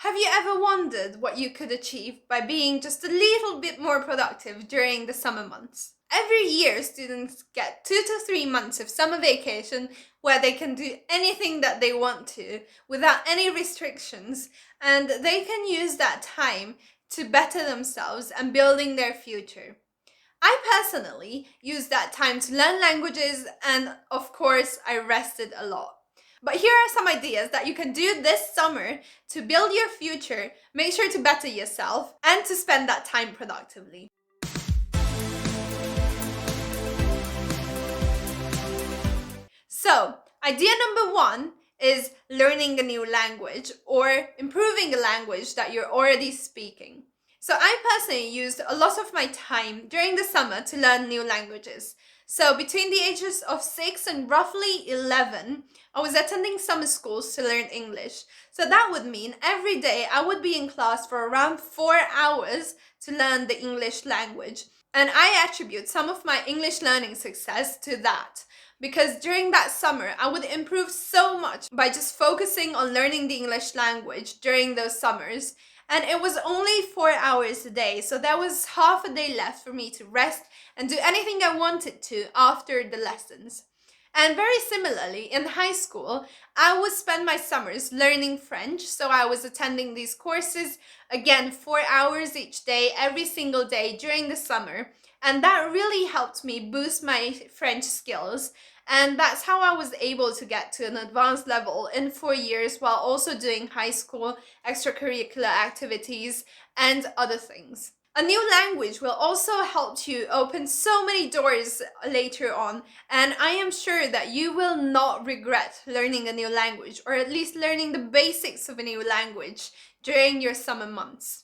Have you ever wondered what you could achieve by being just a little bit more productive during the summer months? Every year, students get 2 to 3 months of summer vacation where they can do anything that they want to without any restrictions, and they can use that time to better themselves and building their future. I personally used that time to learn languages, and of course, I rested a lot. But here are some ideas that you can do this summer to build your future, make sure to better yourself, and to spend that time productively. So, idea number one is learning a new language or improving a language that you're already speaking. So, I personally used a lot of my time during the summer to learn new languages. So, between the ages of 6 and roughly 11, I was attending summer schools to learn English. So, that would mean every day I would be in class for around 4 hours to learn the English language. And I attribute some of my English learning success to that. Because during that summer, I would improve so much by just focusing on learning the English language during those summers. And it was only 4 hours a day, so there was half a day left for me to rest and do anything I wanted to after the lessons. And very similarly, in high school, I would spend my summers learning French. So I was attending these courses, again, 4 hours each day, every single day during the summer. And that really helped me boost my French skills. And that's how I was able to get to an advanced level in 4 years while also doing high school extracurricular activities and other things. A new language will also help you open so many doors later on, and I am sure that you will not regret learning a new language, or at least learning the basics of a new language during your summer months.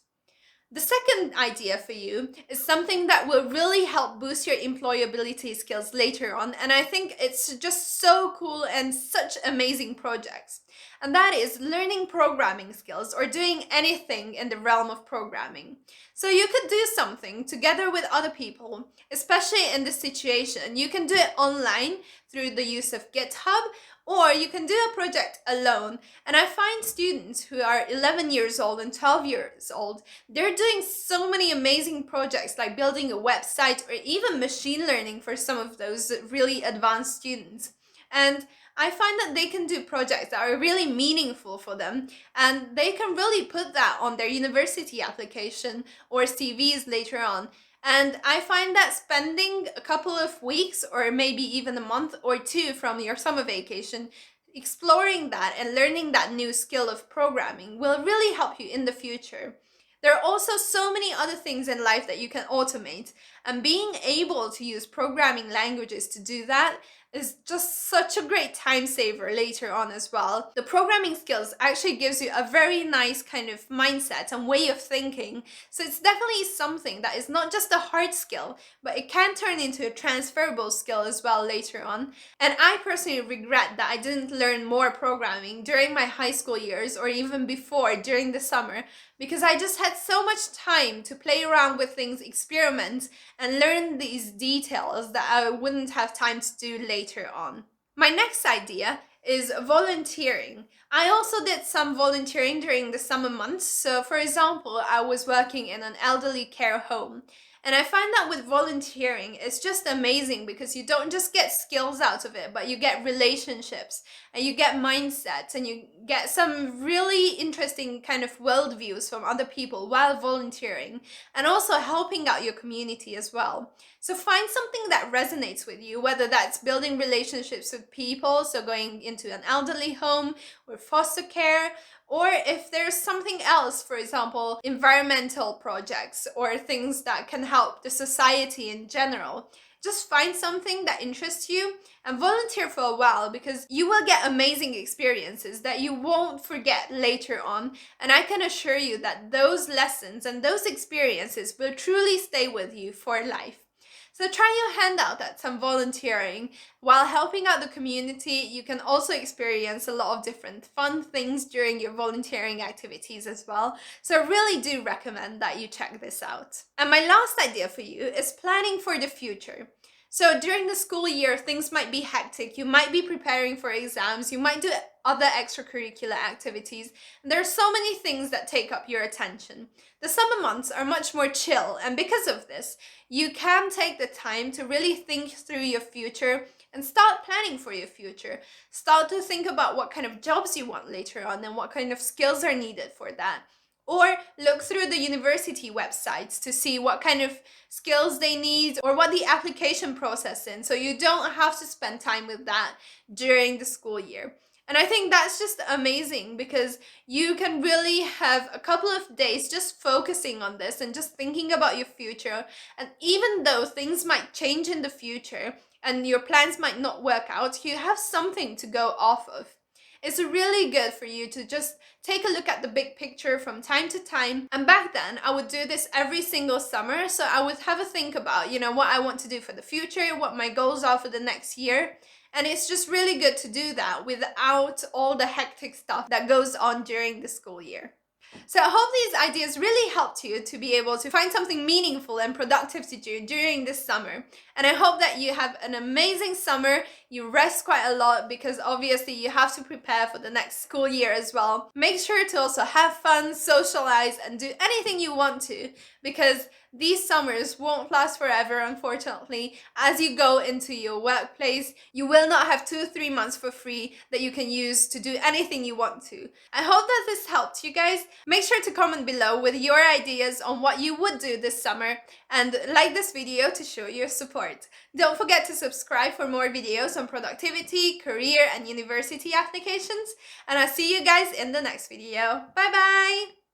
The second idea for you is something that will really help boost your employability skills later on, and I think it's just so cool and such amazing projects. And that is learning programming skills or doing anything in the realm of programming. So you could do something together with other people, especially in this situation. You can do it online through the use of GitHub, or you can do a project alone. And I find students who are 11 years old and 12 years old, they're doing so many amazing projects like building a website or even machine learning for some of those really advanced students. And I find that they can do projects that are really meaningful for them, and they can really put that on their university application or CVs later on. And I find that spending a couple of weeks or maybe even a month or two from your summer vacation exploring that and learning that new skill of programming will really help you in the future. There are also so many other things in life that you can automate, and being able to use programming languages to do that is just such a great time saver later on as well. The programming skills actually gives you a very nice kind of mindset and way of thinking. So it's definitely something that is not just a hard skill, but it can turn into a transferable skill as well later on. And I personally regret that I didn't learn more programming during my high school years or even before during the summer, because I just had so much time to play around with things, experiment, and learn these details that I wouldn't have time to do later on. My next idea is volunteering. I also did some volunteering during the summer months. So, for example, I was working in an elderly care home. And I find that with volunteering, it's just amazing because you don't just get skills out of it, but you get relationships and you get mindsets and you get some really interesting kind of worldviews from other people while volunteering and also helping out your community as well. So find something that resonates with you, whether that's building relationships with people, so going into an elderly home or foster care, or if there's something else, for example, environmental projects or things that can help the society in general. Just find something that interests you and volunteer for a while, because you will get amazing experiences that you won't forget later on. And I can assure you that those lessons and those experiences will truly stay with you for life. So try your hand out at some volunteering. While helping out the community, you can also experience a lot of different fun things during your volunteering activities as well. So I really do recommend that you check this out. And my last idea for you is planning for the future. So during the school year, things might be hectic. You might be preparing for exams. You might do other extracurricular activities. There are so many things that take up your attention. The summer months are much more chill, and because of this, you can take the time to really think through your future and start planning for your future. Start to think about what kind of jobs you want later on and what kind of skills are needed for that. Or look through the university websites to see what kind of skills they need or what the application process is, so you don't have to spend time with that during the school year. And I think that's just amazing because you can really have a couple of days just focusing on this and just thinking about your future. And even though things might change in the future and your plans might not work out, you have something to go off of. It's really good for you to just take a look at the big picture from time to time. And back then, I would do this every single summer. So I would have a think about, what I want to do for the future, what my goals are for the next year. And it's just really good to do that without all the hectic stuff that goes on during the school year. So I hope these ideas really helped you to be able to find something meaningful and productive to do during this summer. And I hope that you have an amazing summer. You rest quite a lot because obviously you have to prepare for the next school year as well. Make sure to also have fun, socialize, and do anything you want to, because these summers won't last forever, unfortunately. As you go into your workplace, you will not have 2-3 months for free that you can use to do anything you want to. I hope that this helped you guys. Make sure to comment below with your ideas on what you would do this summer, and like this video to show your support. Don't forget to subscribe for more videos on productivity, career, and university applications, and I'll see you guys in the next video. Bye bye!